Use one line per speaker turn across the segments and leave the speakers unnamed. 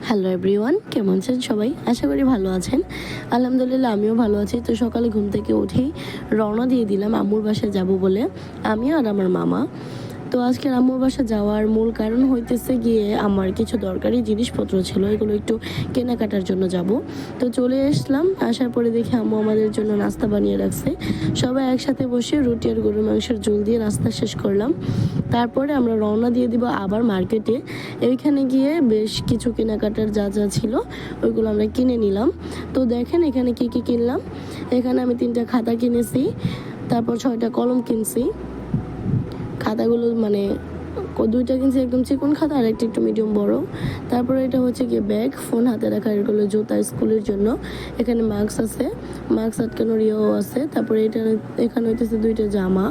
Hello everyone, কেমন আছেন সবাই? আশা করি ভালো আছেন। আলহামদুলিল্লাহ আমিও ভালো আছি। তো সকালে ঘুম থেকে উঠেই রওনা দিয়ে দিলাম আম্মুর বাসায় যাব বলে, আমি আর আমার মামা। তো আজকে আম্মুর বাসা যাওয়ার মূল কারণ হইতেছে গিয়ে আমার কিছু দরকারি জিনিসপত্র ছিল, এগুলো একটু কেনাকাটার জন্য যাব। তো চলে আসলাম, আসার পরে দেখি আম্মু আমাদের জন্য নাস্তা বানিয়ে রাখছে। সবাই একসাথে বসে রুটি আর গরুর মাংসের ঝোল দিয়ে নাস্তা শেষ করলাম। তারপরে আমরা রওনা দিয়ে দিব আবার মার্কেটে। এইখানে গিয়ে বেশ কিছু কেনাকাটার যা যা ছিল ওইগুলো আমরা কিনে নিলাম। তো দেখেন এখানে কি কি কিনলাম। এখানে আমি 3টা খাতা কিনেছি, তারপর 6টা কলম কিনছি। খাতাগুলো মানে 2টা কিনছি একদম চিকন খাতা, আর একটা একটু মিডিয়াম বড়। তারপরে এটা হচ্ছে গিয়ে ব্যাগ, ফোন হাতে রাখার, এগুলো জুতা স্কুলের জন্য। এখানে মাস্ক আছে, মাস্ক আটকানোর ইয়েও আছে। তারপরে এখানে হইতেছে 2টা জামা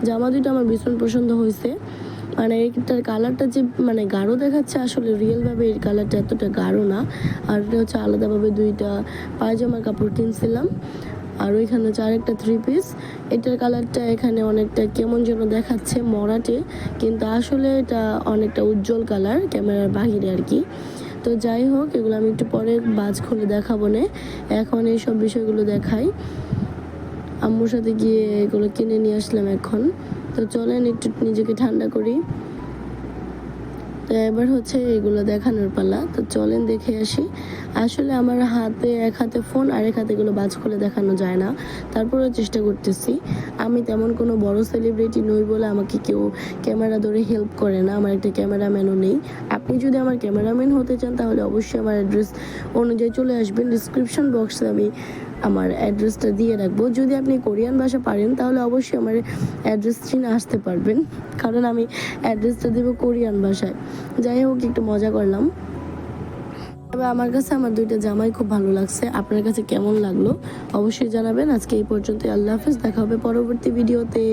2টা আমার ভীষণ পছন্দ হয়েছে। মানে এইটার কালারটা যে মানে গাঢ় দেখাচ্ছে, আসলে রিয়েলভাবে এর কালারটা এতটা গাঢ় না। আর এটা হচ্ছে আলাদাভাবে 2টা পায়জামার কাপড় কিনছিলাম। আর ওইখানে হচ্ছে আরেকটা 3 পিস। এটার কালারটা এখানে অনেকটা কেমন যেন দেখাচ্ছে মরাটে, কিন্তু আসলে এটা অনেকটা উজ্জ্বল কালার ক্যামেরার বাহিরে আর কি। তো যাই হোক, এগুলো আমি একটু পরে বাজ খুলে দেখাবো না, এখন এইসব বিষয়গুলো দেখাই। আম্মুর সাথে গিয়ে এগুলো কিনে নিয়ে আসলাম এখন। তো চলেন একটু নিজেকে ঠান্ডা করি। তো এবার হচ্ছে এগুলো দেখানোর পালা। তো চলেন দেখে আসি। আসলে আমার এক হাতে ফোন আর এক হাতে এগুলো বাজ খুলে দেখানো যায় না, তারপরেও চেষ্টা করতেছি। আমি তেমন কোনো বড় সেলিব্রিটি নই বলে আমাকে কেউ ক্যামেরা ধরে হেল্প করে না, আমার একটা ক্যামেরাম্যানও নেই। আপনি যদি আমার ক্যামেরাম্যান হতে চান তাহলে অবশ্যই আমার অ্যাড্রেস অনুযায়ী চলে আসবেন। ডিসক্রিপশন বক্সে আমি আমার অ্যাড্রেসটা দিয়ে রাখবো। যদি আপনি কোরিয়ান ভাষা পারেন তাহলে অবশ্যই আমার অ্যাড্রেস চিনে আসতে পারবেন, কারণ আমি অ্যাড্রেসটা দেবো কোরিয়ান ভাষায়। যাই হোক, একটু মজা করলাম। তবে আমার কাছে আমার 2টা জামাই খুব ভালো লাগছে। আপনার কাছে কেমন লাগলো অবশ্যই জানাবেন। আজকে এই পর্যন্ত, আল্লাহ হাফেজ, দেখা হবে পরবর্তী ভিডিওতে।